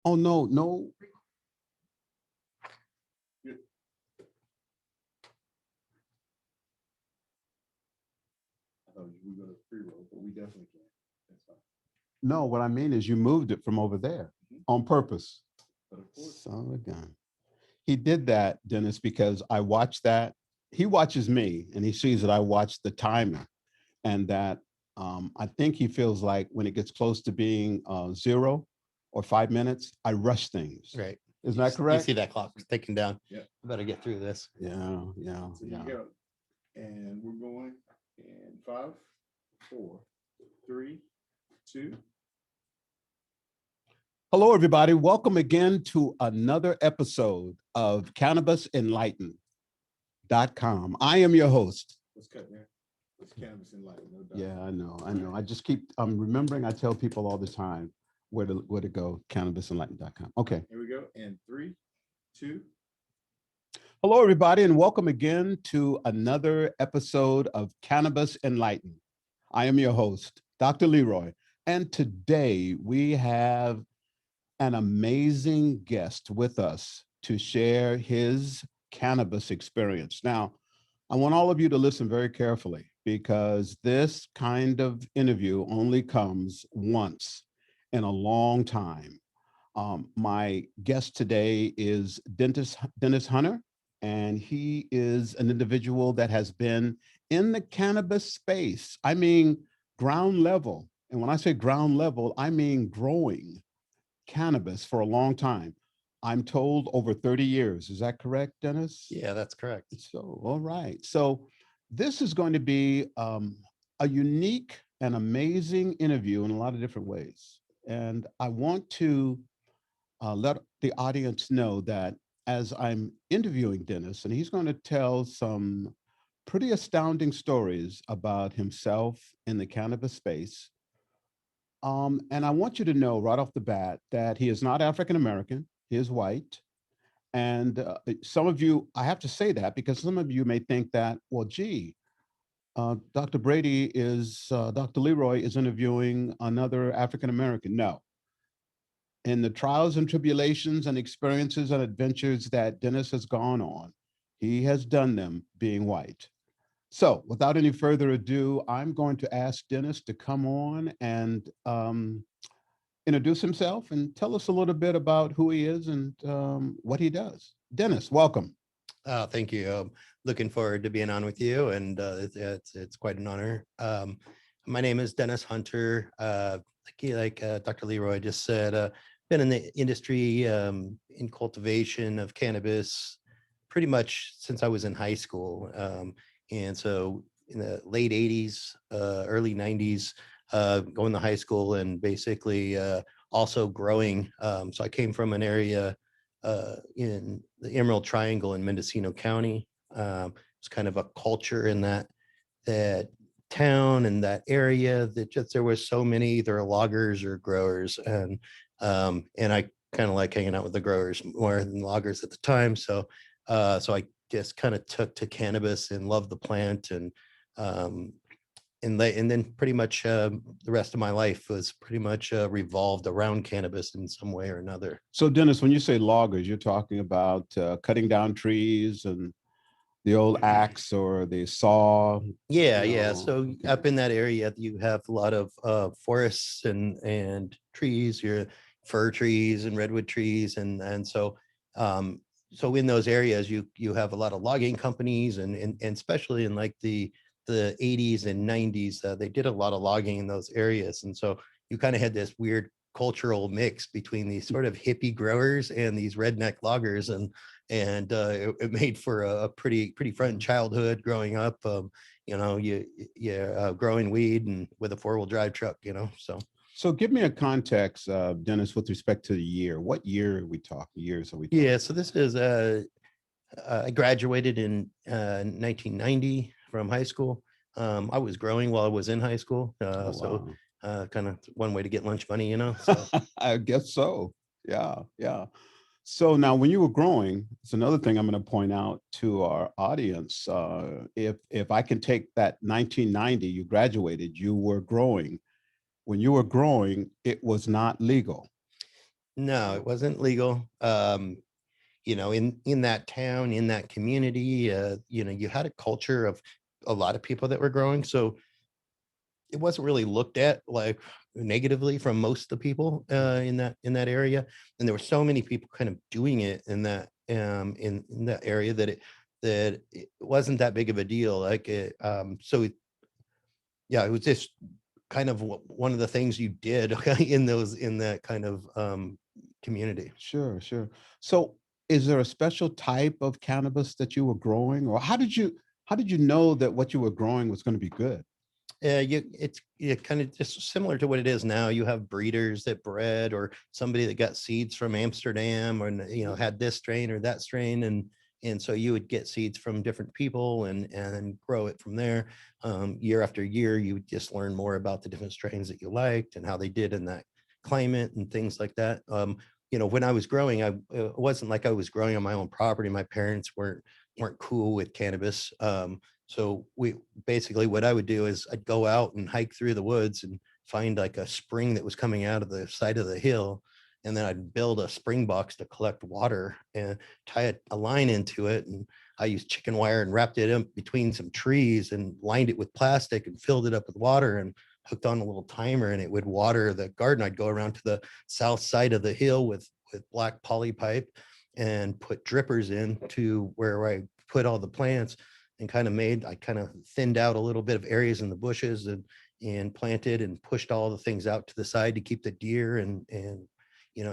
Oh, no, no. I thought we were going to pre-roll, but we definitely can. That's fine. No, what I mean is you moved it from over there on purpose. But of course, Son of a gun. He did that, Dennis, because I watched that. He watches me and he sees that I watch the timer and that I think he feels like when it gets close to being 0 or 5 minutes, I rush things. Right. Isn't that You correct? see that clock ticking down. Yeah. I better get through this. Yeah, yeah, so yeah. you go. And we're going in 5, 4, 3, 2. Hello, everybody. Welcome again to another episode of Cannabis Enlightened.com. I am your host. Let's cut there. It's Cannabis Enlightened, no doubt. Yeah, I know. I just keep remembering. I tell people all the time where to go. CannabisEnlightened.com. Okay. Here we go. And 3, 2. Hello, everybody, and welcome again to another episode of Cannabis Enlightened. I am your host, Dr. Leroy, and today we have an amazing guest with us to share his cannabis experience. Now, I want all of you to listen very carefully because this kind of interview only comes once in a long time. My guest today is Dennis Hunter, and he is an individual that has been in the cannabis space. I mean, ground level. And when I say ground level, I mean growing cannabis for a long time. I'm told over 30 years. Is that correct, Dennis? Yeah, that's correct. So, all right. So this is going to be a unique and amazing interview in a lot of different ways. And I want to let the audience know that as I'm interviewing Dennis, and he's going to tell some pretty astounding stories about himself in the cannabis space. And I want you to know right off the bat that he is not African American, he is white. And some of you, I have to say that because some of you may think that, well, gee, Dr. Dr. Leroy is interviewing another African American. No. In the trials and tribulations and experiences and adventures that Dennis has gone on, he has done them being white. So without any further ado, I'm going to ask Dennis to come on and introduce himself and tell us a little bit about who he is and what he does. Dennis, welcome. Thank you. Looking forward to being on with you, and it's quite an honor. My name is Dennis Hunter. Like Dr. Leroy just said, been in the industry in cultivation of cannabis pretty much since I was in high school. And so in the late 80s, early 90s, going to high school and basically also growing. So I came from an area in the Emerald Triangle in Mendocino County. It's kind of a culture in that town and that area that just there was so many either loggers or growers, and I kind of like hanging out with the growers more than loggers at the time. So I just kind of took to cannabis and loved the plant, and then pretty much the rest of my life was pretty much revolved around cannabis in some way or another. So Dennis, when you say loggers, you're talking about cutting down trees and the old axe or the saw. Yeah. So Okay. up in that area, you have a lot of forests and trees, your fir trees and redwood trees, and so so in those areas, you have a lot of logging companies, and especially in like the 80s and 90s, they did a lot of logging in those areas, and so you kind of had this weird cultural mix between these sort of hippie growers and these redneck loggers, and it made for a pretty fun childhood growing up. Growing weed and with a 4-wheel drive truck, So give me a context, Dennis, with respect to the year. What year are we talking? Years are we talking? Yeah, so this is I graduated in 1990 from high school. I was growing while I was in high school, so kind of one way to get lunch money, So. I guess so. Yeah. So now, when you were growing, it's another thing I'm going to point out to our audience. If I can take that 1990, you graduated, you were growing. When you were growing, it was not legal. No, it wasn't legal. In that town, in that community, you had a culture of a lot of people that were growing. So it wasn't really looked at like negatively from most of the people in that area. And there were so many people kind of doing it in that area that it wasn't that big of a deal. Like yeah, it was just kind of one of the things you did in that kind of community. Sure, sure. So is there a special type of cannabis that you were growing, or how did you know that what you were growing was going to be good? It's kind of just similar to what it is now. You have breeders that bred, or somebody that got seeds from Amsterdam, or had this strain or that strain, and so you would get seeds from different people and grow it from there. Year after year, you would just learn more about the different strains that you liked and how they did in that climate and things like that. When I was growing, it wasn't like I was growing on my own property. My parents weren't cool with cannabis. So we basically, what I would do is I'd go out and hike through the woods and find like a spring that was coming out of the side of the hill. And then I'd build a spring box to collect water and tie a line into it. And I used chicken wire and wrapped it in between some trees and lined it with plastic and filled it up with water and hooked on a little timer, and it would water the garden. I'd go around to the south side of the hill with black poly pipe and put drippers in to where I put all the plants, and I kind of thinned out a little bit of areas in the bushes and planted and pushed all the things out to the side to keep the deer and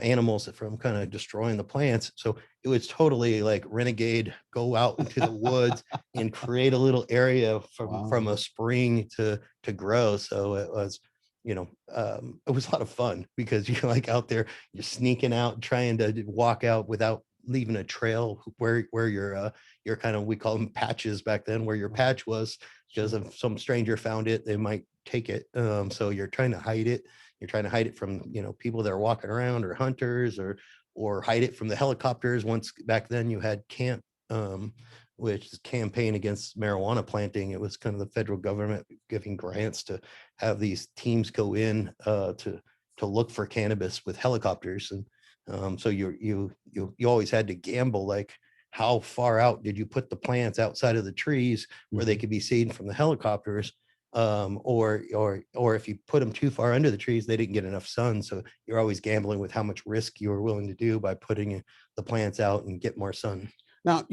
animals from kind of destroying the plants. So it was totally like renegade, go out into the woods and create a little area from Wow. a spring to grow. So it was a lot of fun because you're like out there, you're sneaking out, trying to walk out without leaving a trail where your kind of, we call them patches back then, where your patch was, because Sure. if some stranger found it, they might take it. So you're trying to hide it. You're trying to hide it from people that are walking around, or hunters, or hide it from the helicopters. Once back then you had camp, which is campaign against marijuana planting. It was kind of the federal government giving grants to have these teams go in to look for cannabis with helicopters. And so you always had to gamble, like how far out did you put the plants outside of the trees where they Mhm. could be seen from the helicopters, or if you put them too far under the trees, they didn't get enough sun. So you're always gambling with how much risk you were willing to do by putting the plants out and get more sun. Now,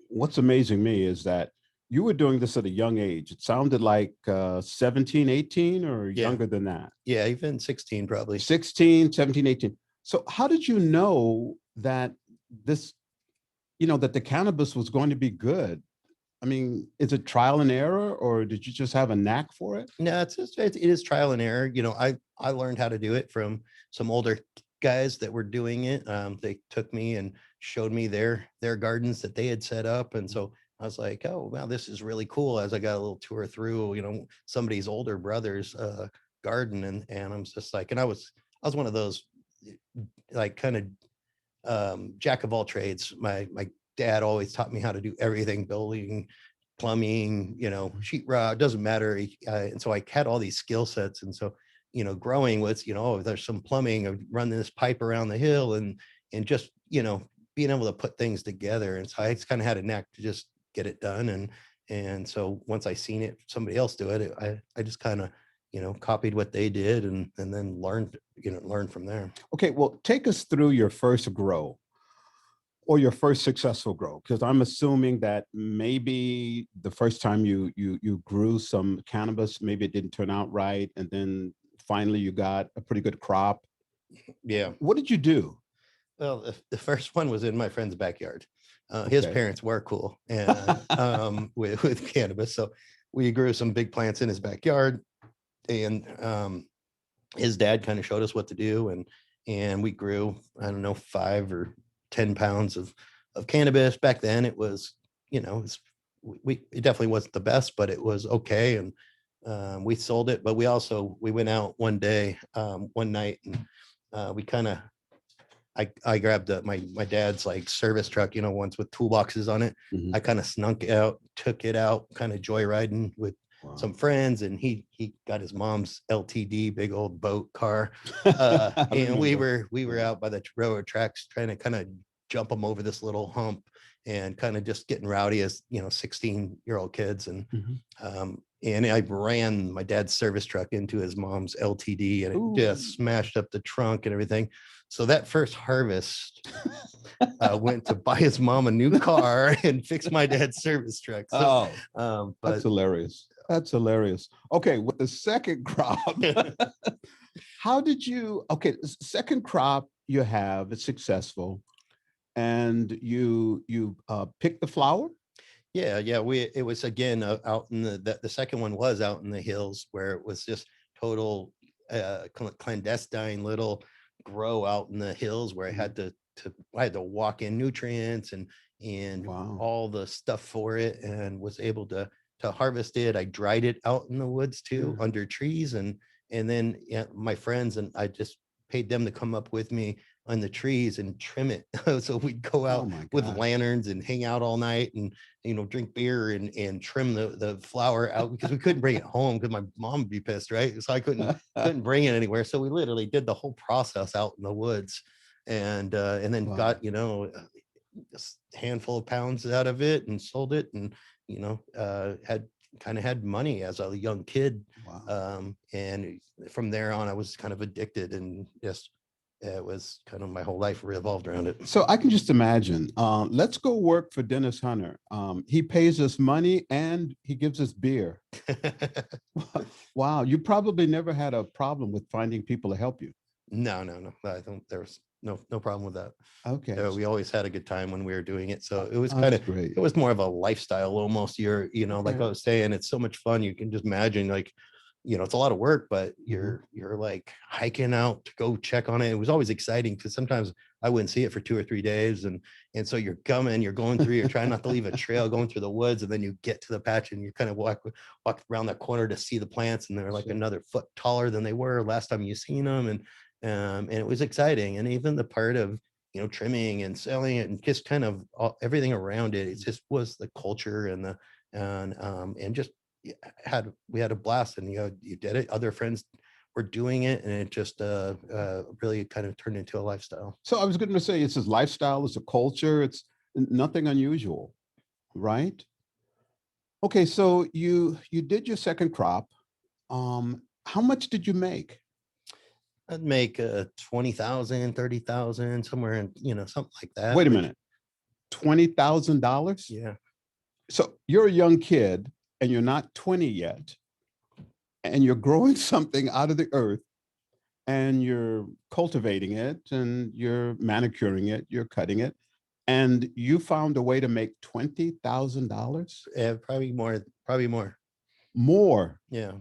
what's amazing me is that you were doing this at a young age. It sounded like 17, 18, or Yeah, younger than that. yeah, even 16 probably. 16, 17, 18. So how did you know that this, that the cannabis was going to be good? I mean, is it trial and error, or did you just have a knack for it? No, it is trial and error. I learned how to do it from some older guys that were doing it. They took me and showed me their gardens that they had set up, and so I was like, oh wow, this is really cool. As I got a little tour through, somebody's older brother's garden, and I'm just like, and I was one of those like kind of jack of all trades. My dad always taught me how to do everything: building, plumbing, sheetrock, doesn't matter. And so I had all these skill sets. And so, growing was, oh, there's some plumbing, I run this pipe around the hill, and just, being able to put things together. And so I just kind of had a knack to just get it done. And so once I seen it, somebody else do it, I just kind of, copied what they did, and then learned from there. Okay, well, take us through your first grow or your first successful grow, because I'm assuming that maybe the first time you grew some cannabis, maybe it didn't turn out right, and then finally you got a pretty good crop. Yeah. What did you do? Well, the first one was in my friend's backyard. His Okay. parents were cool and with cannabis, so we grew some big plants in his backyard, and his dad kind of showed us what to do, and we grew, I don't know, 5 or 10 pounds of cannabis. Back then, it was, it definitely wasn't the best, but it was okay, and we sold it. But we went out one day, one night, and we kind of I grabbed my dad's like service truck, ones with toolboxes on it. Mhm. I kind of snuck out, took it out, kind of joyriding with some friends, and he got his mom's LTD, big old boat car. I And we remember. were out by the railroad tracks trying to kind of jump them over this little hump and kind of just getting rowdy as, 16-year-old kids. Mhm. And I ran my dad's service truck into his mom's LTD, and it Ooh. just smashed up the trunk and everything. So that first harvest went to buy his mom a new car and fix my dad's service truck. So, Oh, but that's hilarious. That's hilarious. Okay, with the second crop, how did you, okay, second crop you have, it's successful, and you pick the flower? yeah, it was again out in the second one was out in the hills where it was just total clandestine little grow out in the hills where I had I had to walk in nutrients and Wow. all the stuff for it, and was able to harvest it. I dried it out in the woods too, Yeah. under trees, and then my friends and I just paid them to come up with me on the trees and trim it. So we'd go Oh out my with gosh. lanterns and hang out all night and drink beer and trim the flower out, because we couldn't bring it home because my mom would be pissed, right? So I couldn't bring it anywhere. So we literally did the whole process out in the woods, and then Wow. got a handful of pounds out of it and sold it, and had money as a young kid. Wow. And from there on I was kind of addicted, and just it was kind of my whole life revolved around it. So I can just imagine. Let's go work for Dennis Hunter. He pays us money and he gives us beer. Wow, you probably never had a problem with finding people to help you. No. I don't. There was no problem with that. Okay, We always had a good time when we were doing it. So it was that's great. it was more of a lifestyle almost. Like Okay. I was saying, it's so much fun. You can just imagine, like, it's a lot of work, but Mhm. you're like hiking out to go check on it. It was always exciting because sometimes I wouldn't see it for 2 or 3 days, and so you're going through, you're trying not to leave a trail, going through the woods, and then you get to the patch and you kind of walk around that corner to see the plants, and they're like Sure. another foot taller than they were last time you seen them, and it was exciting. And even the part of trimming and selling it and just kind of everything around it, it just was the culture and just we had a blast. And you did it, other friends were doing it, and it just really kind of turned into a lifestyle. So I was going to say it's his lifestyle, it's a culture, it's nothing unusual, right? Okay, so you did your second crop. How much did you make? I'd make 20,000, 30,000, somewhere in something like that, Wait a which, minute, $20,000? yeah. So you're a young kid and you're not 20 yet, and you're growing something out of the earth and you're cultivating it and you're manicuring it, you're cutting it, and you found a way to make $20,000 Probably more. more. Yeah.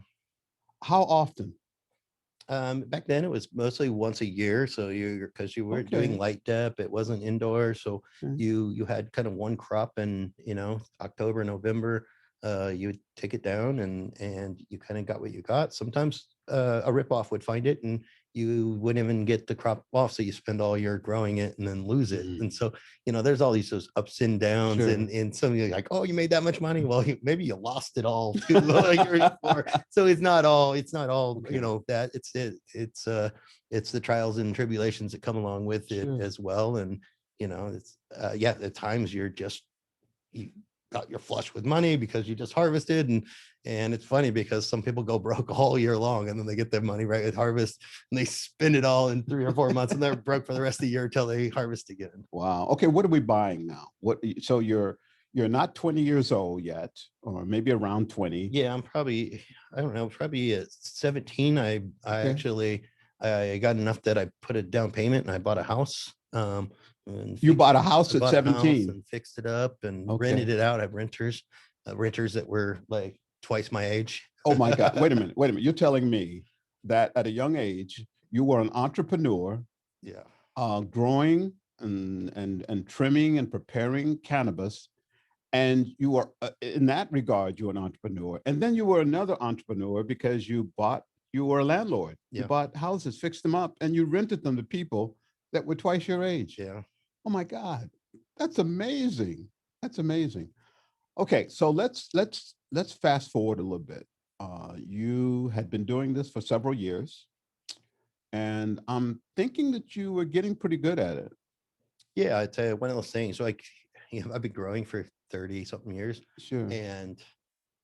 How often? Back then it was mostly once a year. So because you were doing Okay. light dep, it wasn't indoor. So Mm. you had kind of one crop in, October, November. You would take it down and you kind of got what you got. Sometimes a ripoff would find it and you wouldn't even get the crop off. So you spend all year growing it and then lose it. Mm. And so, there's all those ups and downs. Sure. And some of you like, oh, you made that much money. Well, maybe you lost it all too. So it's not all, Okay. that it's the trials and tribulations that come along with it Sure. as well. And, it's at times you got your flush with money because you just harvested, and it's funny because some people go broke all year long and then they get their money right at harvest and they spend it all in 3 or 4 months and they're broke for the rest of the year until they harvest again. Wow. Okay, what are we buying now? So you're not 20 years old yet, or maybe around 20. Yeah, I'm probably, I don't know, probably at 17. I Okay. actually, I got enough that I put a down payment and I bought a house. And You fixed bought a it. house I at bought a house 17. and fixed it up and rented Okay. it out. I have renters that were like twice my age. Oh my God. Wait a minute. Wait a minute. You're telling me that at a young age, you were an entrepreneur, Yeah. growing and trimming and preparing cannabis. And you were, in that regard, you're an entrepreneur. And then you were another entrepreneur because you were a landlord. You Yeah. bought houses, fixed them up, and you rented them to people that were twice your age. Yeah. Oh my God. That's amazing. That's amazing. Okay, so let's fast forward a little bit. You had been doing this for several years, and I'm thinking that you were getting pretty good at it. Yeah, it's one of those things. Like, I've been growing for 30 something years, Sure. and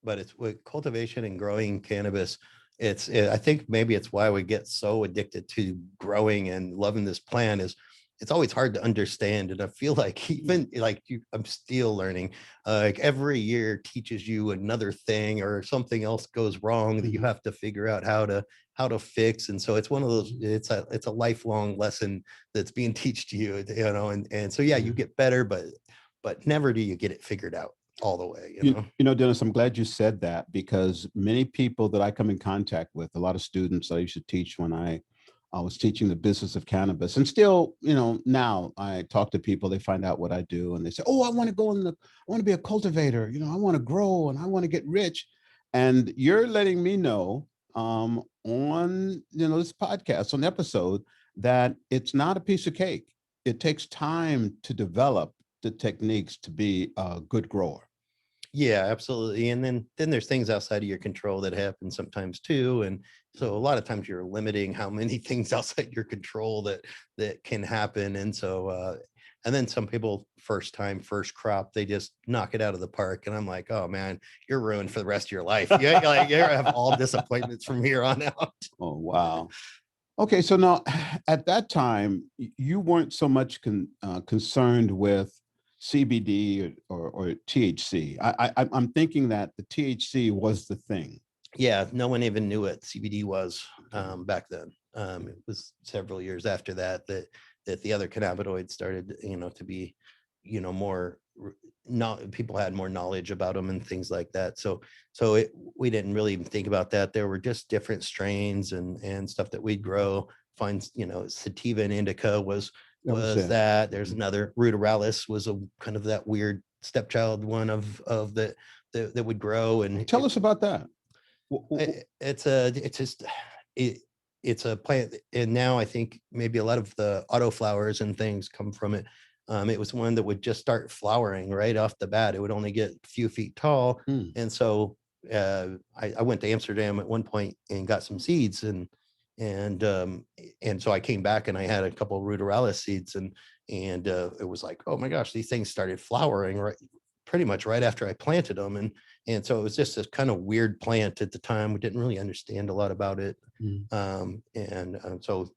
but it's with cultivation and growing cannabis. I think maybe it's why we get so addicted to growing and loving this plant is it's always hard to understand. And I feel like even like I'm still learning. Like every year teaches you another thing or something else goes wrong that you Mhm. have to figure out how to fix. And so it's one of those, it's a lifelong lesson that's being taught to you, and so yeah, Yeah. you get better, but never do you get it figured out all the way, Dennis, I'm glad you said that because many people that I come in contact with, a lot of students I used to teach when I was teaching the business of cannabis, and still, now I talk to people, they find out what I do, and they say, "Oh, I want to I want to be a cultivator. I want to grow and I want to get rich." And you're letting me know on this podcast, on episode, that it's not a piece of cake. It takes time to develop the techniques to be a good grower. Yeah, absolutely. And then there's things outside of your control that happen sometimes too. And so a lot of times you're limiting how many things outside your control that can happen. And so and then some people first time, first crop, they just knock it out of the park. And I'm like, oh man, you're ruined for the rest of your life. Yeah, like you have all disappointments from here on out. Oh, wow. Okay, so now at that time, you weren't so much concerned with CBD or THC. I'm thinking that the THC was the thing. Yeah, no one even knew what CBD was Okay. back then. It was several years after that the other cannabinoids started, to be, more not people had more knowledge about them and things like that. So we didn't really even think about that. There were just different strains and stuff that we'd grow. Find sativa and indica That was was it. that. There's Mhm. another ruderalis was a kind of that weird stepchild one of that would grow and Tell us about that. it's just it, it's a plant, and now I think maybe a lot of the auto flowers and things come from it. It was one that would just start flowering right off the bat. It would only get a few feet tall, Mm. and so I went to Amsterdam at one point and got some seeds, and um, and so I came back and I had a couple of ruderalis seeds, and it was like, oh my gosh, these things started flowering right pretty much right after I planted them, and so it was just this kind of weird plant at the time. We didn't really understand a lot about it. Mm.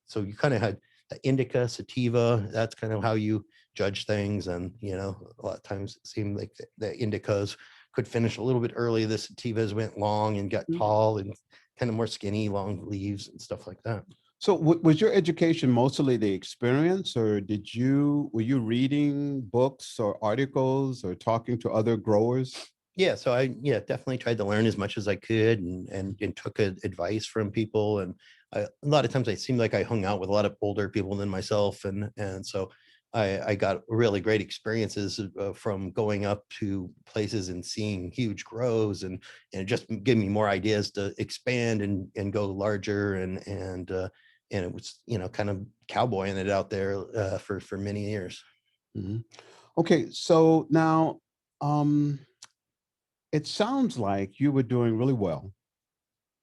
So you kind of had the indica, sativa. That's kind of how you judge things. And, a lot of times it seemed like the indicas could finish a little bit early. The sativas went long and got Mm. tall and kind of more skinny, long leaves and stuff like that. So was your education mostly the experience, or were you reading books or articles or talking to other growers? Yeah, so I definitely tried to learn as much as I could and took advice from people. And a lot of times I seemed like I hung out with a lot of older people than myself, and so I got really great experiences from going up to places and seeing huge grows, and it just gave me more ideas to expand and go larger, and it was kind of cowboying it out there for many years. Mhm. Okay, so now it sounds like you were doing really well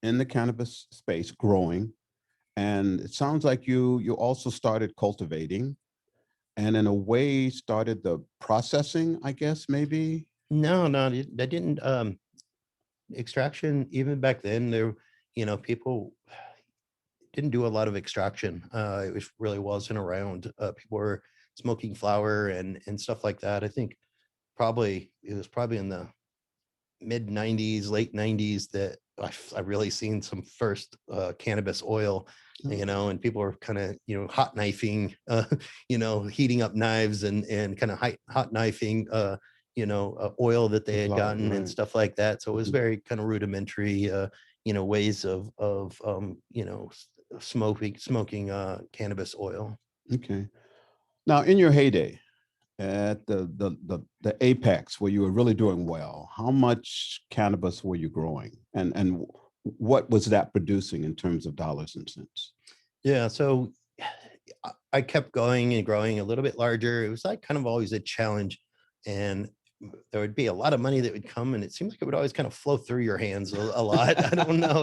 in the cannabis space, growing, and it sounds like you also started cultivating, and in a way started the processing, I guess maybe. No, no, I didn't. Extraction, even back then, people didn't do a lot of extraction. Really wasn't around. People were smoking flower and stuff like that. I think probably it was probably in the mid 90s, late 90s that I really seen some first cannabis oil, Oh, and people were kind of, hot knifing, heating up knives and kind of hot knifing, oil that the they had flower, gotten and right. stuff like that. So it was Mhm. very kind of rudimentary, ways of smoking cannabis oil. Okay. Now, in your heyday, at the apex where you were really doing well, how much cannabis were you growing, and what was that producing in terms of dollars and cents? Yeah, so I kept going and growing a little bit larger. It was like kind of always a challenge, and there would be a lot of money that would come, and it seemed like it would always kind of flow through your hands a lot. I don't know,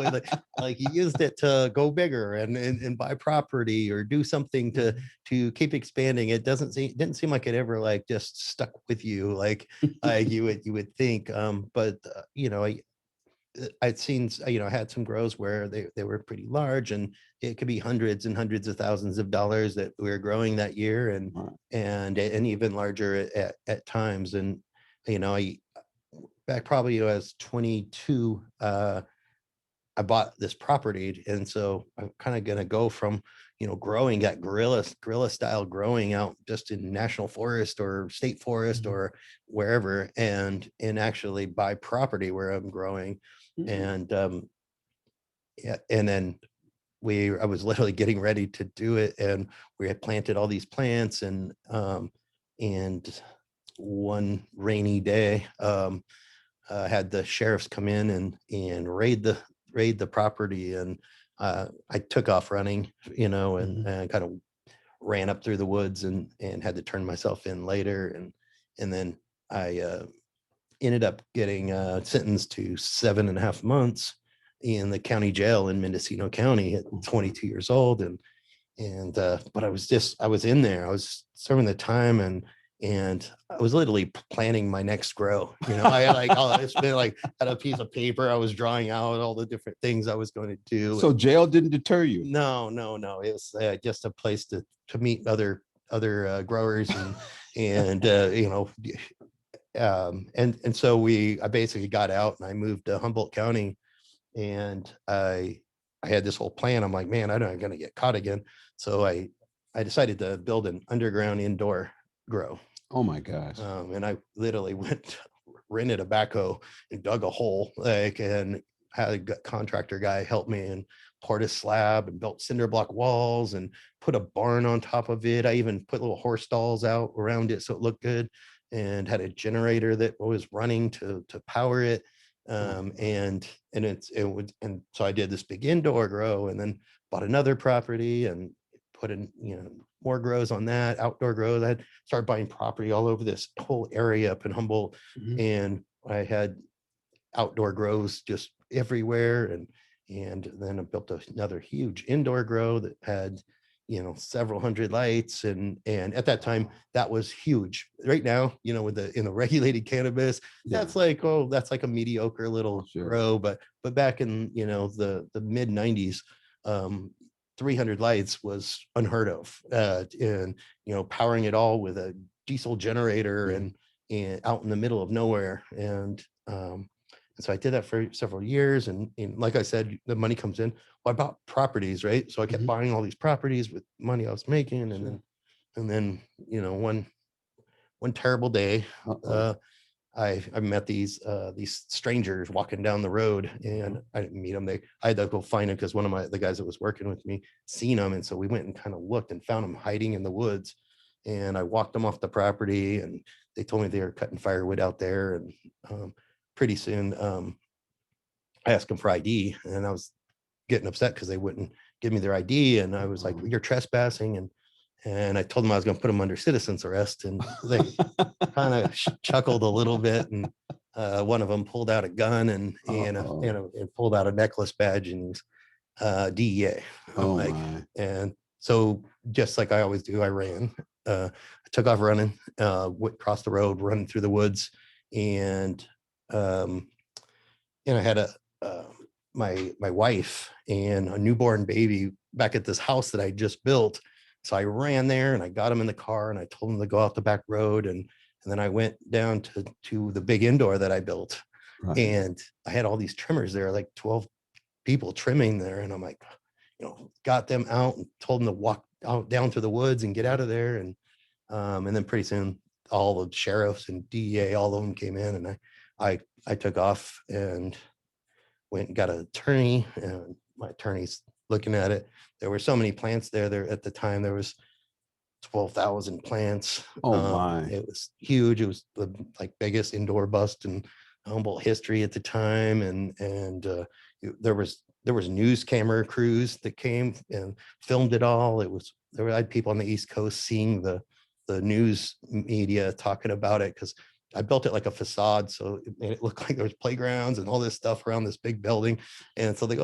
like you used it to go bigger and buy property or do something to keep expanding. It didn't seem like it ever like just stuck with you like you would think. But you know, I'd seen, you know, I had some grows where they were pretty large, and it could be hundreds and hundreds of thousands of dollars that we were growing that year, and Right. and even larger at times. And you know, I back probably when I was 22, I bought this property, and so I'm kind of gonna go from, you know, growing that guerrilla style growing out just in national forest or state forest or wherever, and actually buy property where I'm growing. And yeah, and then I was literally getting ready to do it, and we had planted all these plants, and one rainy day, had the sheriffs come in and raid the property, and I took off running, you know, and kind of ran up through the woods and had to turn myself in later, and then I ended up getting sentenced to 7.5 months in the county jail in Mendocino County at 22 years old. And but I was in there, I was serving the time, and I was literally planning my next grow. You know, I like it's been like had a piece of paper, I was drawing out all the different things I was going to do. So jail didn't deter you? No, it was just a place to meet other growers, and you know, and so I basically got out and I moved to Humboldt County, and I had this whole plan. I'm like, man, I'm not going to get caught again. So I decided to build an underground indoor grow. Oh my gosh. And I literally rented a backhoe and dug a hole, like, and had a contractor guy help me and poured a slab and built cinder block walls and put a barn on top of it. I even put little horse stalls out around it so it looked good, and had a generator that was running to power it. And and so I did this big indoor grow, and then bought another property and put in, you know, more grows on that, outdoor grows. I started buying property all over this whole area up in Humboldt, and I had outdoor grows just everywhere, and then I built another huge indoor grow that had, you know, several hundred lights, and at that time that was huge. Right now, you know, with the regulated cannabis, that's like, oh, that's like a mediocre little grow, but back in, you know, the mid 90s, 300 lights was unheard of, and you know, powering it all with a diesel generator, and out in the middle of nowhere. And so I did that for several years. And like I said, the money comes in. Well, I bought properties, right? So I kept buying all these properties with money I was making. And then, you know, one terrible day, I met these strangers walking down the road, and I didn't meet them. I had to go find them because one of the guys that was working with me seen them. And so we went and kind of looked and found them hiding in the woods. And I walked them off the property, and they told me they were cutting firewood out there. And pretty soon, I asked them for ID, and I was getting upset because they wouldn't give me their ID. And I was like, you're trespassing. And I told them I was going to put them under citizen's arrest. And they kind of chuckled a little bit. And one of them pulled out a gun and pulled out a necklace badge, and DEA. And so just like I always do, I ran. I took off running, went across the road, running through the woods, and I had my wife and a newborn baby back at this house that I just built. So I ran there and I got them in the car, and I told them to go out the back road, and then I went down to the big indoor that I built, and I had all these trimmers there, like 12 people trimming there, and I'm like, you know, got them out and told them to walk out down to the woods and get out of there, and then pretty soon all the sheriffs and DEA, all of them came in, and I took off and went and got an attorney, and my attorney's looking at it. There were so many plants there at the time. There was 12,000 plants. It was huge. It was the biggest indoor bust in Humboldt history at the time. And there was news camera crews that came and filmed it all. I had people on the East Coast seeing the news media talking about it, because I built it like a facade, so it made it look like there was playgrounds and all this stuff around this big building. And so they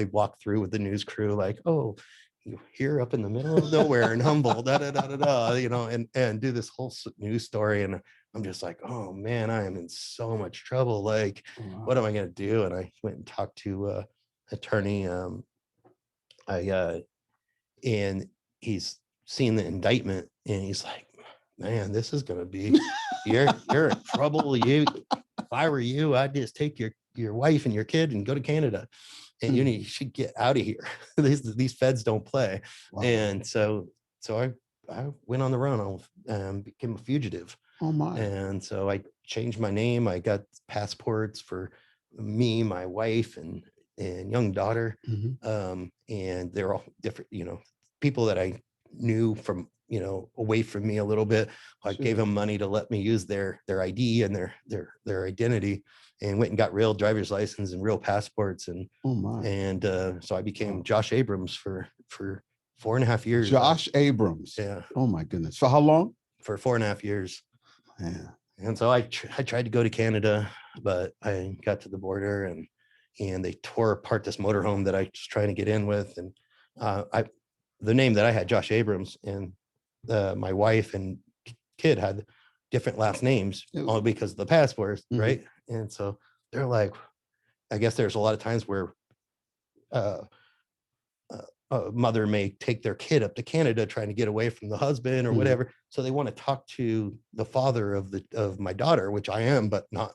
walk through with the news crew like, oh, you're here up in the middle of nowhere in Humble, da da da da da, and do this whole news story. And I'm just like, oh man, I am in so much trouble. Like, what am I gonna do? And I went and talked to attorney. And he's seen the indictment, and he's like, man, this is gonna be you're in trouble. If I were you, I'd just take your wife and your kid and go to Canada, and you should get out of here. These feds don't play. Wow. And so I went on the run and became a fugitive. Oh my. And so I changed my name. I got passports for me, my wife, and young daughter. And they're all different, people that I knew from, away from me a little bit. I gave them money to let me use their ID and their identity, and went and got real driver's license and real passports. And so I became Josh Abrams for 4.5 years. Josh Abrams. Yeah. Oh my goodness. For how long? For 4.5 years. Yeah. And so I tried to go to Canada, but I got to the border and they tore apart this motorhome that I was trying to get in with. And the name that I had, Josh Abrams, and my wife and kid had different last names, all because of the passports, right? And so they're like, I guess there's a lot of times where a mother may take their kid up to Canada trying to get away from the husband or whatever. So they want to talk to the father of my daughter, which I am, but not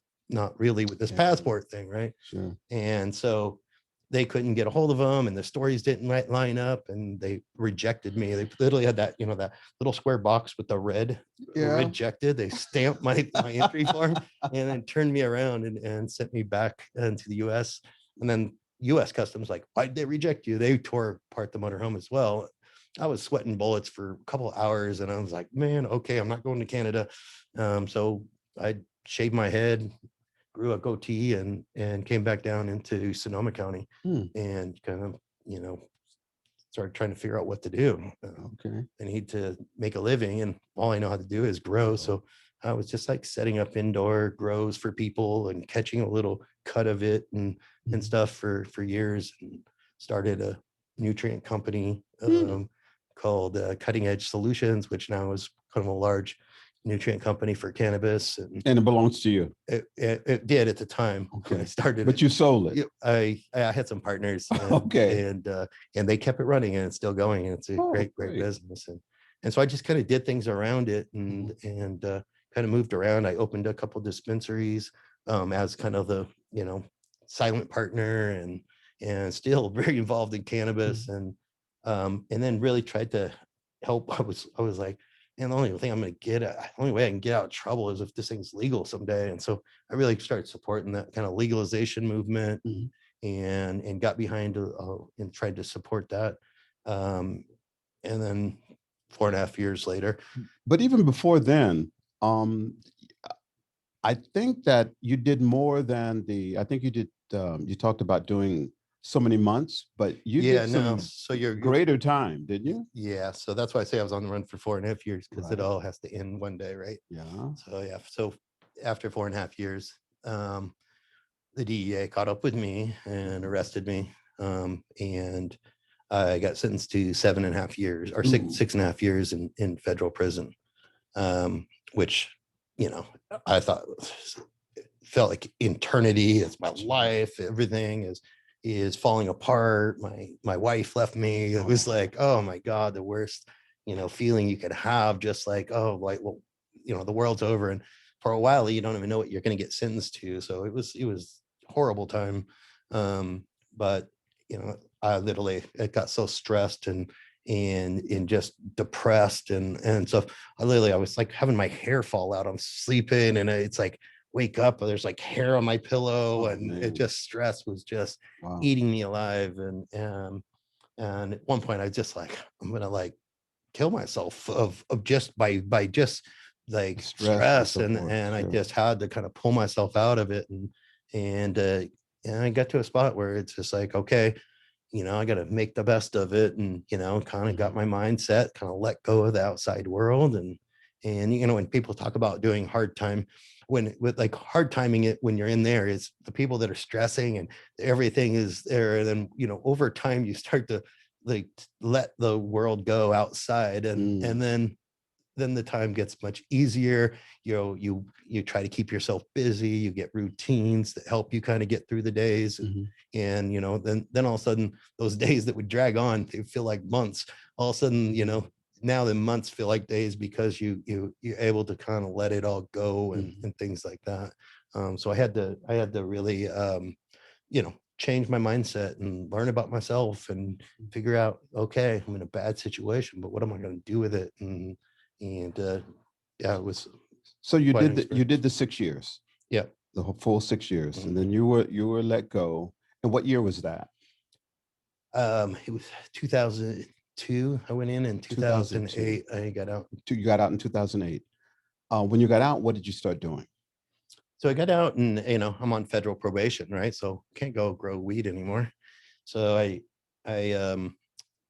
really with this passport thing, right? Sure. And so they couldn't get a hold of them, and the stories didn't line up, and they rejected me. They literally had that, that little square box with the red rejected. They stamped my entry form and then turned me around and sent me back into the US. And then US Customs, like, why did they reject you? They tore apart the motorhome as well. I was sweating bullets for a couple of hours, and I was like, man, okay, I'm not going to Canada. So I shaved my head, grew a goatee, and came back down into Sonoma County and kind of, started trying to figure out what to do. Okay. I need to make a living, and all I know how to do is grow. So I was just like setting up indoor grows for people and catching a little cut of it and stuff for years, and started a nutrient company called Cutting Edge Solutions, which now is kind of a large nutrient company for cannabis. And it belongs to you. It did at the time when I started. But you sold it. I had some partners. And they kept it running, and it's still going, and it's a great business. And so I just kind of did things around it and kind of moved around. I opened a couple dispensaries as kind of the, silent partner, and still very involved in cannabis, and then really tried to help. I was like, and the only way I can get out of trouble is if this thing's legal someday. And so I really started supporting that kind of legalization movement and got behind and tried to support that. And then 4.5 years later. But even before then, I think that you did more than I think you did, you talked about doing so many months, but you did some greater time, didn't you? Yeah. So that's why I say I was on the run for 4.5 years, because it all has to end one day, right? Yeah. So after 4.5 years, the DEA caught up with me and arrested me. And I got sentenced to 7.5 years or 6.5 years in federal prison, which, I thought felt like eternity. It's my life. Everything is falling apart. My wife left me. It was like, oh my God, the worst, feeling you could have. Just like, oh, like, well, the world's over. And for a while, you don't even know what you're going to get sentenced to. So it was horrible time. But I got so stressed and just depressed and stuff. I was like having my hair fall out. I'm sleeping, and it's like, wake up, there's like hair on my pillow, it just, stress was just eating me alive. And at one point I just like, I'm gonna like kill myself of just by just like stress and I just had to kind of pull myself out of it. And I got to a spot where it's just like, okay, I got to make the best of it, and kind of got my mindset, kind of let go of the outside world, and And, you know, when people talk about doing hard time, when with like hard timing it, when you're in there, is the people that are stressing and everything is there. And then, you know, over time you start to like let the world go outside, and then the time gets much easier. You know, you try to keep yourself busy, you get routines that help you kind of get through the days. And you know, then all of a sudden those days that would drag on, they feel like months. All of a sudden, you know, now the months feel like days because you're able to kind of let it all go, and things like that. So I had to really you know, change my mindset and learn about myself and figure out, okay, I'm in a bad situation, but what am I going to do with it? And yeah, it was So you quite an you did experience. the 6 years, Yeah. the full 6 years, and Mhm. then you were let go. And what year was that? It was 2002. I went in 2002. 2008. I got out. You got out in 2008. When you got out, what did you start doing? So I got out, and, you know, I'm on federal probation, right? So can't go grow weed anymore. So I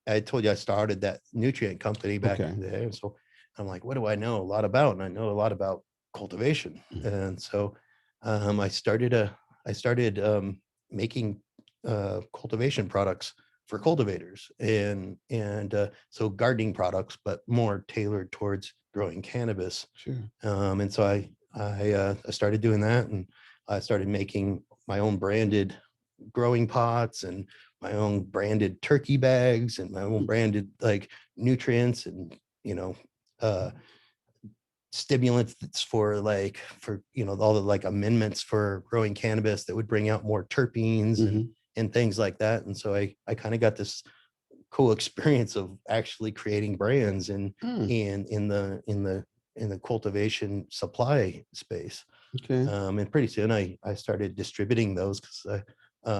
I told you I started that nutrient company back Okay. in the day. And so I'm like, what do I know a lot about? And I know a lot about cultivation. And so I started making cultivation products for cultivators, and so gardening products, but more tailored towards growing cannabis. Sure. And so I started doing that, and I started making my own branded growing pots and my own branded turkey bags and my own branded like nutrients and, you know, uh stimulants that's for you know, all the like amendments for growing cannabis that would bring out more terpenes and things like that. And so I kind of got this cool experience of actually creating brands and Mm, in the cultivation supply space. okay. And pretty soon I started distributing those because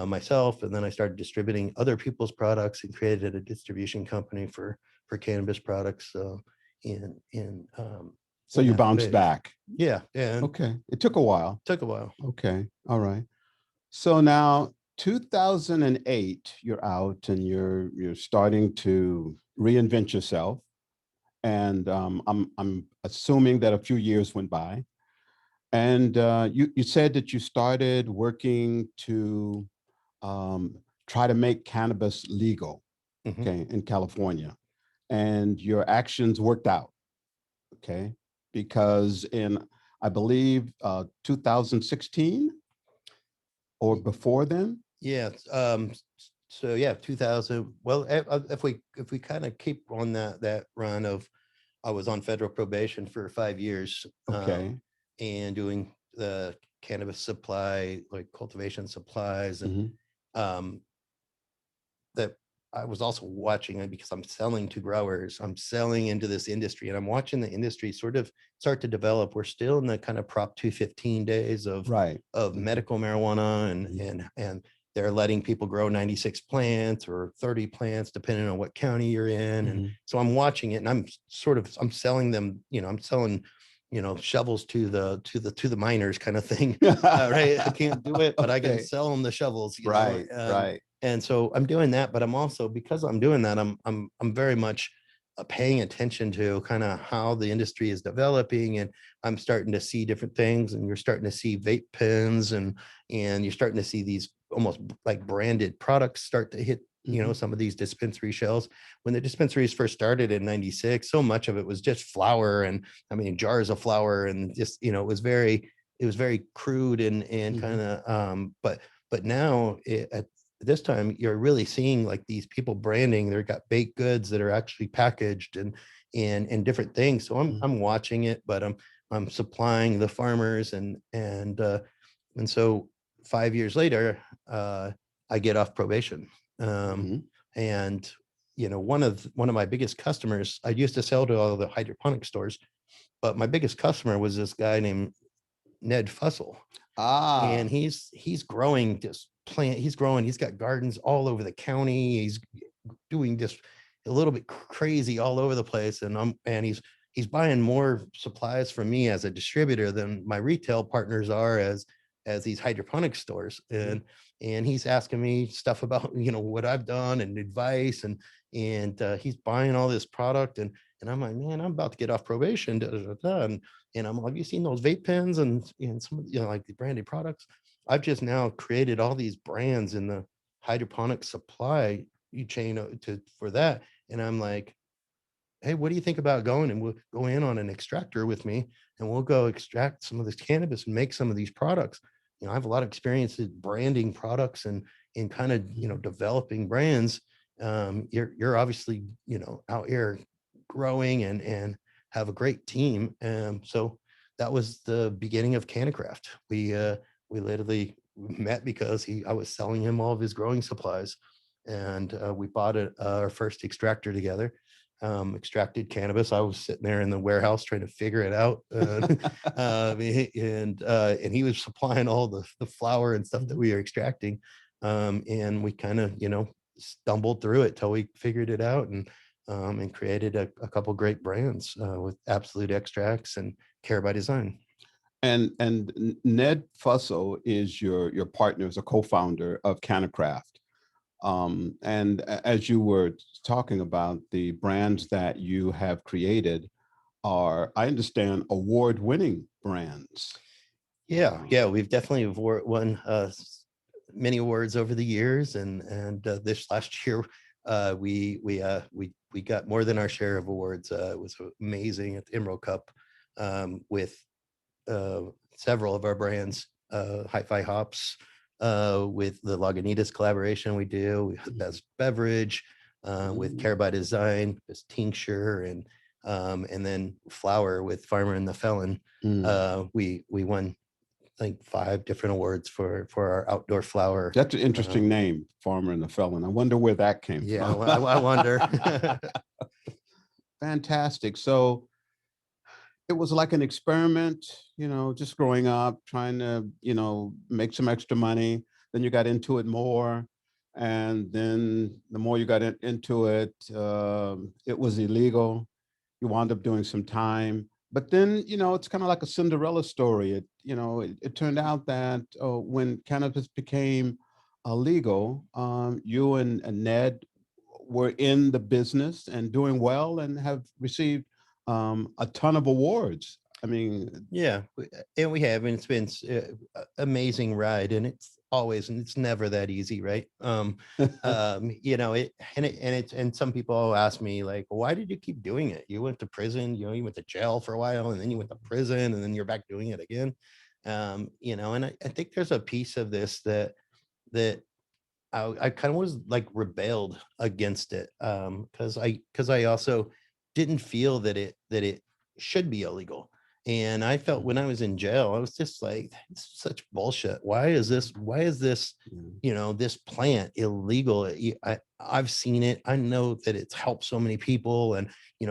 myself, and then I started distributing other people's products and created a distribution company for cannabis products So in you that bounced space. back. Yeah, and Okay. It took a while. took a while. Okay. All right. So now 2008, you're out and you're starting to reinvent yourself. And I'm assuming that a few years went by. And you said that you started working to um, try to make cannabis legal, Mhm. okay, in California. And your actions worked out, okay, because in, I believe, 2016 or before then. Yeah. So yeah, 2000. Well, if we kind of keep on that run of, I was on federal probation for 5 years, Okay. and doing the cannabis supply, like cultivation supplies, and Mhm. um, that I was also watching it because I'm selling to growers. I'm selling into this industry, and I'm watching the industry sort of start to develop. We're still in the kind of Prop 215 days Right. of Mhm. medical marijuana, and Mhm. they're letting people grow 96 plants or 30 plants depending on what county you're in. And Mhm. so I'm watching it, and I'm selling them, you know, I'm selling, you know, shovels to the miners kind of thing. Right. I can't do it, but I can Okay. sell them the shovels, you know. Right. Right. And so I'm doing that, but I'm also, because I'm doing that, I'm very much paying attention to kind of how the industry is developing, and I'm starting to see different things. And you're starting to see vape pens, and you're starting to see these almost like branded products start to hit, you know, Mhm. some of these dispensary shelves. When the dispensaries first started in 96, so much of it was just flour, and I mean jars of flour, and just, you know, it was very crude and kind Mhm. of but now at this time you're really seeing like these people branding. They've got baked goods that are actually packaged and different things. So Mhm. I'm watching it, but I'm supplying the farmers, and so 5 years later, I get off probation. Um, Mhm. and you know, one of my biggest customers, I used to sell to all the hydroponic stores, but my biggest customer was this guy named Ned Fussell. Ah. And he's growing this plant. He's growing, he's got gardens all over the county. He's doing just a little bit crazy all over the place. And he's buying more supplies from me as a distributor than my retail partners are as these hydroponic stores. Mhm. And he's asking me stuff about, you know, what I've done and advice, and he's buying all this product. And I'm like, man, I'm about to get off probation. Da, da, da, da. And I'm like, have you seen those vape pens and some, like the branded products? I've just now created all these brands in the hydroponic supply chain for that. And I'm like, hey, what do you think about going, and we'll go in on an extractor with me, and we'll go extract some of this cannabis and make some of these products. I have a lot of experience in branding products and in kind of, developing brands. You're obviously, out here growing and have a great team. So that was the beginning of Cannacraft. We literally met because I was selling him all of his growing supplies, and we bought our first extractor together. Extracted cannabis. I was sitting there in the warehouse trying to figure it out, and he was supplying all the flour and stuff that we are extracting, and we kind of stumbled through it till we figured it out, and created a couple great brands with Absolute Extracts and Care by Design. And Ned Fussell is your partner, is a co-founder of Cannacraft. And as you were talking about, the brands that you have created are, I understand, award-winning brands. Yeah, we've definitely won many awards over the years, and this last year we got more than our share of awards. It was amazing at the Emerald Cup, with several of our brands, Hi-Fi Hops, with the Lagunitas collaboration we do, we have Best Beverage, with Care by Design, Best Tincture, and then Flower with Farmer and the Felon. We won, I think, 5 different awards for our outdoor flower. That's an interesting name, Farmer and the Felon. I wonder where that came from. I wonder. Fantastic. So it was like an experiment, just growing up, trying to, make some extra money. Then you got into it more. And then the more you got into it, it was illegal. You wound up doing some time. But then, it's kind of like a Cinderella story. It turned out that when cannabis became legal, you and Ned were in the business and doing well and have received a ton of awards. I mean, Yeah, and we have, and it's been amazing ride, and it's never that easy, right? And some people ask me, like, why did you keep doing it? You went to prison, you went to jail for a while, and then you went to prison, and then you're back doing it again. And I think there's a piece of this that I kind of was like rebelled against it, because I also didn't feel that it should be illegal. And I felt when I was in jail, I was just like, it's such bullshit. Why is this this plant illegal? I've seen it. I know that it's helped so many people, and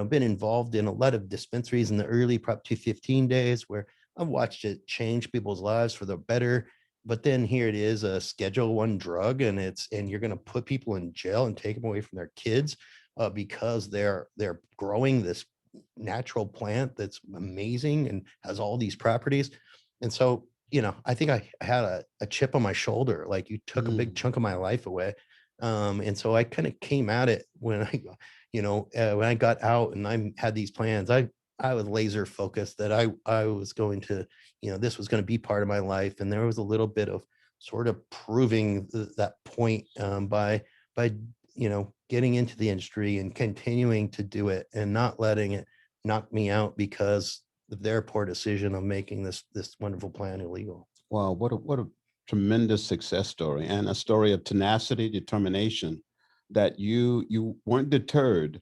been involved in a lot of dispensaries in the early Prop 215 days, where I've watched it change people's lives for the better. But then here it is, a Schedule I drug, and you're going to put people in jail and take them away from their kids because they're growing this natural plant that's amazing and has all these properties. And so, I think I had a chip on my shoulder, like, you took a big chunk of my life away. And so I kind of came at it when when I got out and I had these plans. I was laser focused that I was going to, this was going to be part of my life. And there was a little bit of sort of proving that point by getting into the industry and continuing to do it and not letting it knock me out because of their poor decision of making this wonderful plan illegal. Wow, what a tremendous success story, and a story of tenacity, determination, that you weren't deterred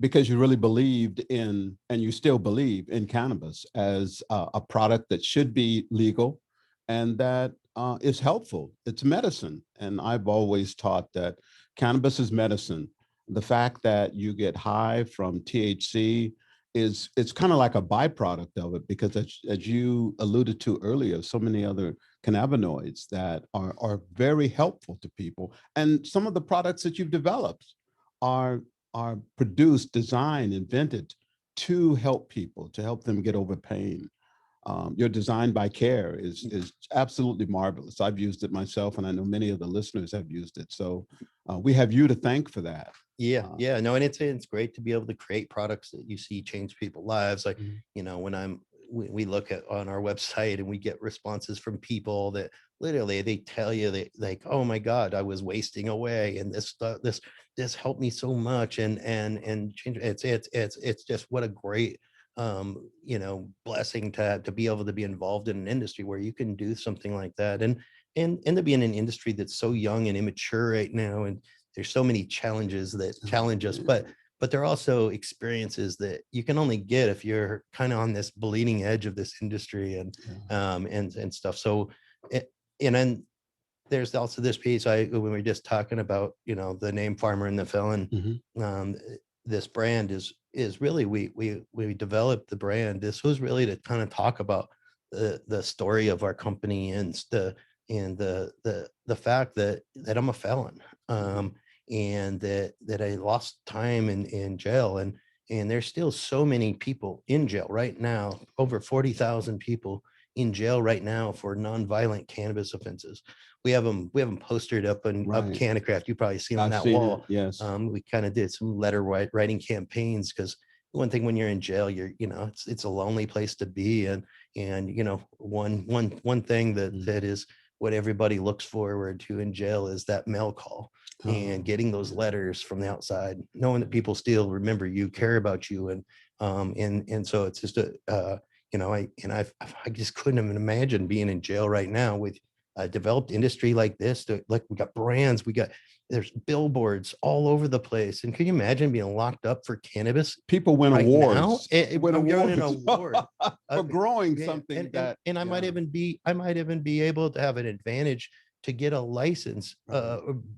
because you really believed in, and you still believe in, cannabis as a product that should be legal and that is helpful. It's medicine. And I've always taught that cannabis is medicine. The fact that you get high from THC it's kind of like a byproduct of it, because as you alluded to earlier, so many other cannabinoids that are very helpful to people. And some of the products that you've developed are produced, designed, invented to help people, to help them get over pain. your design by care is absolutely marvelous. I've used it myself, and I know many of the listeners have used it. So we have you to thank for that. Yeah, yeah, no, and it's great to be able to create products that you see change people's lives. Like, Mhm. you know, when we look at on our website and we get responses from people that literally they tell you that like, oh my God, I was wasting away, and this helped me so much, and change. It's just what a great you know, blessing to be able to be involved in an industry where you can do something like that, and to be in an industry that's so young and immature right now, and there's so many challenges that challenge us, but there are also experiences that you can only get if you're kind of on this bleeding edge of this industry, and stuff. So and then there's also this piece when we were just talking about, you know, the name Farmer and the Felon. This brand is really, we developed the brand. This was really to kind of talk about the story of our company, and the fact that I'm a felon, and that I lost time in jail, and there's still so many people in jail right now, over 40,000 people in jail right now for nonviolent cannabis offenses. We have them postered up up Right. Cannacraft. You probably seen on I've that seen wall. it, yes. We kind of did some letter writing campaigns, because one thing when you're in jail, you know, it's a lonely place to be, and you know, one thing that is what everybody looks forward to in jail is that mail call, and getting those letters from the outside, knowing that people still remember you, care about you, and so it's just you know, I just couldn't even imagine being in jail right now with a developed industry like this. Like, we got brands, there's billboards all over the place. And can you imagine being locked up for cannabis? People win right now? awards. Win I'm getting an awards award for growing yeah, something and I might even be able to have an advantage to get a license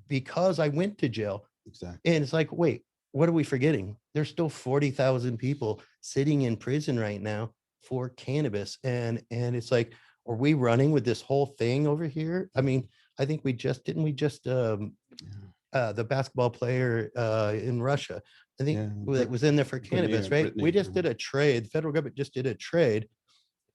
because I went to jail. Exactly. And it's like, wait, what are we forgetting? There's still 40,000 people sitting in prison right now for cannabis. And it's like, are we running with this whole thing over here? I mean, I think we just the basketball player in Russia, I think, that was in there for cannabis, right? We just did a trade. The federal government just did a trade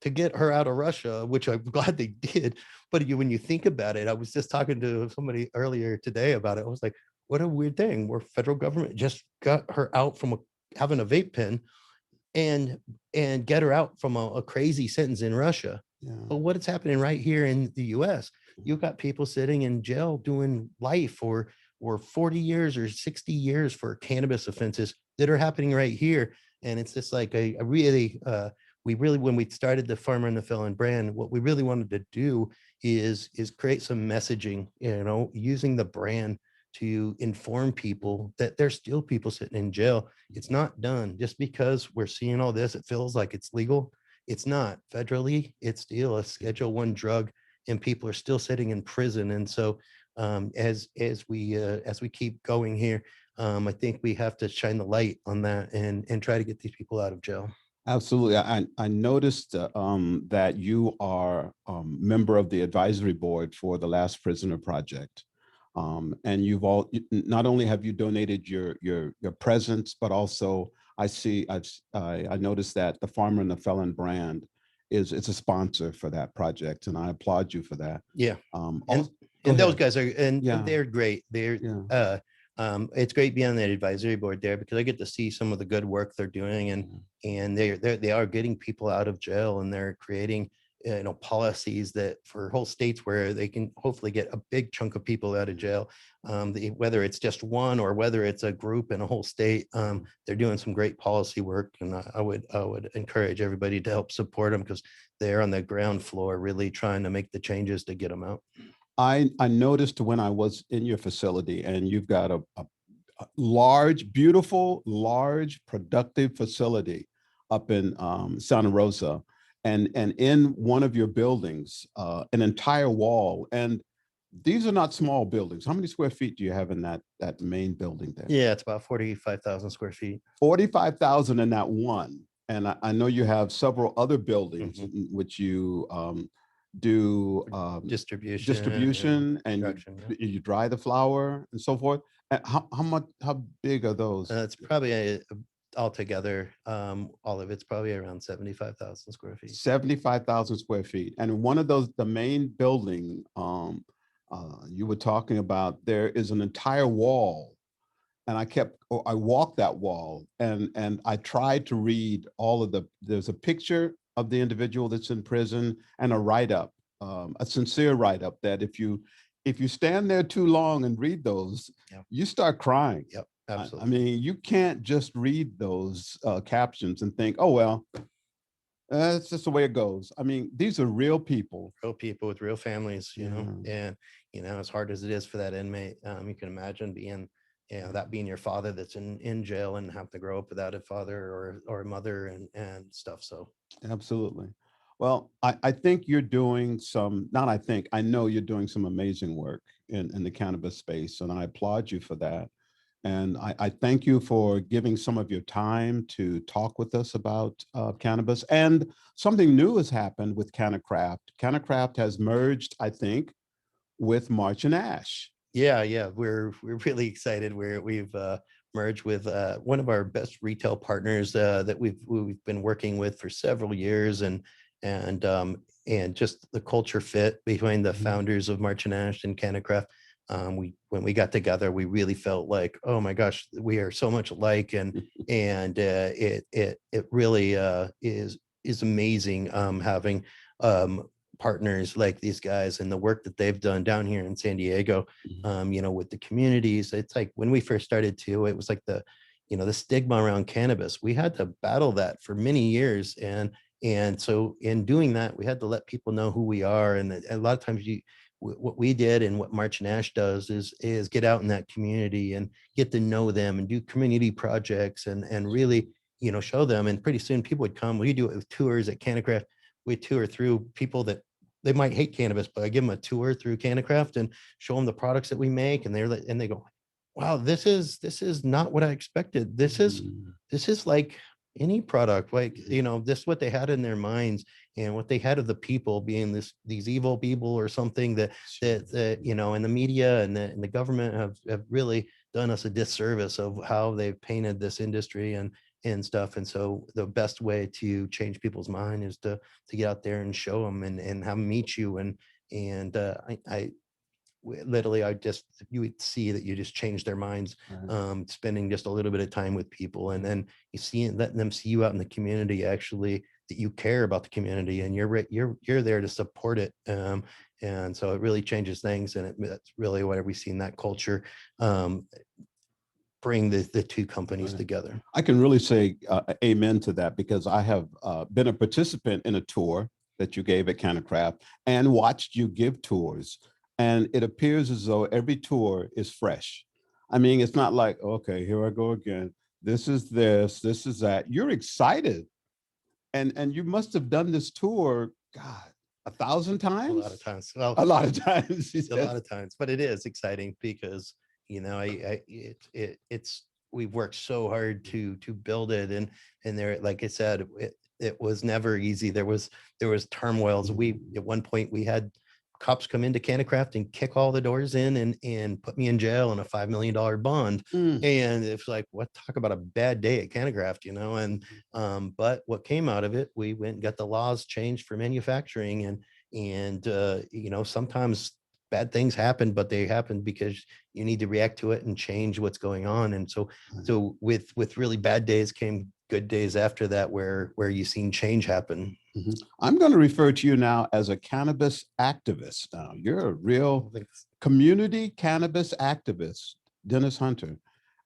to get her out of Russia, which I'm glad they did. But when you think about it, I was just talking to somebody earlier today about it. I was like, what a weird thing, where federal government just got her out from having a vape pen, and get her out from a crazy sentence in Russia. But what is happening right here in the US, you've got people sitting in jail doing life or 40 years or 60 years for cannabis offenses that are happening right here. And it's just like a really, we really, when we started the Farmer and the Felon brand, what we really wanted to do is create some messaging, you know, using the brand to inform people that there's still people sitting in jail. It's not done. Just because we're seeing all this, it feels like it's legal. It's not. Federally, it's still a Schedule I drug, and people are still sitting in prison. And so as we keep going here, I think we have to shine the light on that, and try to get these people out of jail. Absolutely. I noticed that you are member of the advisory board for the Last Prisoner Project. And not only have you donated your presence, but also I noticed that the Farmer and the Felon brand it's a sponsor for that project, and I applaud you for that. Yeah. And those guys are, and Yeah. they're great. They're it's great being on that advisory board there, because I get to see some of the good work they're doing, and they are getting people out of jail, and they're creating, you know, policies that for whole states where they can hopefully get a big chunk of people out of jail, whether it's just one or whether it's a group in a whole state. They're doing some great policy work, and I would encourage everybody to help support them, because they're on the ground floor really trying to make the changes to get them out. I noticed when I was in your facility, and you've got a large, beautiful, large, productive facility up in Santa Rosa, and in one of your buildings, an entire wall. And these are not small buildings. How many square feet do you have in that main building there? Yeah, it's about 45,000 square feet. 45,000 in that one. And I know you have several other buildings in which you do distribution, and you dry the flower and so forth. How big are those? It's probably altogether, all of it's probably around 75,000 square feet. 75,000 square feet. And one of those, the main building you were talking about, there is an entire wall. And I walked that wall and I tried to read all of there's a picture of the individual that's in prison and a write-up, a sincere write-up that if you stand there too long and read those, Yep. you start crying. Yep, I absolutely. mean, you can't just read those captions and think, oh, well, that's just the way it goes. I mean, these are real people. Real people with real families, you know, Yeah. and as hard as it is for that inmate, you can imagine being, that being your father that's in jail and have to grow up without a father or a mother and stuff. So Absolutely. Well, I think you're doing not I think, I know you're doing some amazing work in the cannabis space, and I applaud you for that. And I thank you for giving some of your time to talk with us about cannabis. And something new has happened with Cannacraft. Cannacraft has merged, I think, with March and Ash. yeah, we're really excited. We've merged with one of our best retail partners that we've been working with for several years, and just the culture fit between the founders of March and Ash and Cannacraft. When we got together, we really felt like, oh my gosh, we are so much alike, and it really is amazing having partners like these guys and the work that they've done down here in San Diego, with the communities. It's like when we first started too, it was like the stigma around cannabis. We had to battle that for many years. And so in doing that, we had to let people know who we are. And a lot of times what we did and what March and Ash does is get out in that community and get to know them and do community projects and really, show them. And pretty soon people would come. We do it with tours at Cannacraft. We tour through people that they might hate cannabis, but I give them a tour through Cannacraft and show them the products that we make. And they go, wow, this is not what I expected. This is like any product, like, this is what they had in their minds and what they had of the people being these evil people or something that and the media and the government have really done us a disservice of how they've painted this industry and stuff. And so the best way to change people's mind is to get out there and show them and have them meet you. I literally, you would see that you just change their minds, Right. spending just a little bit of time with people. And then letting them see you out in the community, actually, that you care about the community and you're there to support it. And so it really changes things. And that's really what we've seen, that culture bring the two companies Right. together. I can really say amen to that because I have been a participant in a tour that you gave at Cannacraft and watched you give tours. And it appears as though every tour is fresh. I mean, it's not like, okay, here I go again. This is that. You're excited. And you must have done this tour, God, 1,000 A lot of times? times. Well, A lot of times. a lot of times, but it is exciting because it's we've worked so hard to build it, and there, like I said, it was never easy. There was turmoils. We at one point we had cops come into Cannacraft and kick all the doors in and put me in jail on a $5 million bond. And it's like, what, talk about a bad day at Cannacraft, and but what came out of it, we went and got the laws changed for manufacturing, and sometimes bad things happen, but they happen because you need to react to it and change what's going on. And so with really bad days came good days after that, where you've seen change happen. I'm going to refer to you now as a cannabis activist. Now, you're a real community cannabis activist, Dennis Hunter.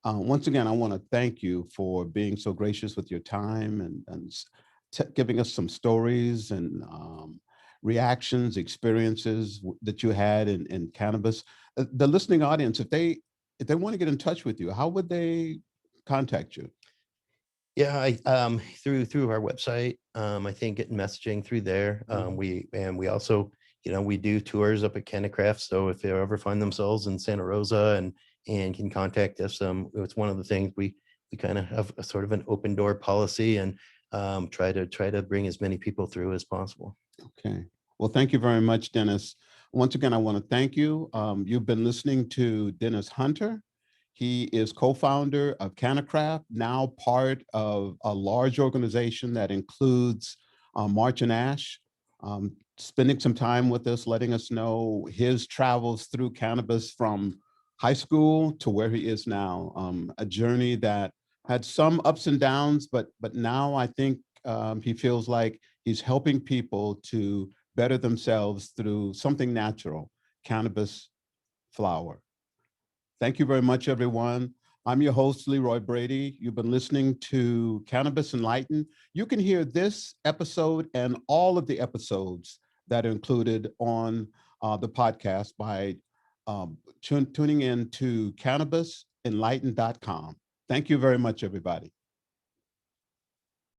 Once again, I want to thank you for being so gracious with your time and giving us some stories and reactions, experiences that you had in cannabis. The listening audience, if they want to get in touch with you, how would they contact you? Yeah, through our website. I think getting messaging through there. We also, we do tours up at Cannacraft. So if they ever find themselves in Santa Rosa and can contact us, it's one of the things we kind of have a sort of an open door policy and try to bring as many people through as possible. Okay. Well, thank you very much, Dennis. Once again, I want to thank you. You've been listening to Dennis Hunter. He is co-founder of Cannacraft, now part of a large organization that includes March and Ash, spending some time with us, letting us know his travels through cannabis from high school to where he is now, a journey that had some ups and downs, but now I think he feels like he's helping people to better themselves through something natural, cannabis flower. Thank you very much, everyone. I'm your host, Leroy Brady. You've been listening to Cannabis Enlightened. You can hear this episode and all of the episodes that are included on the podcast by tuning in to cannabisenlightened.com. Thank you very much, everybody.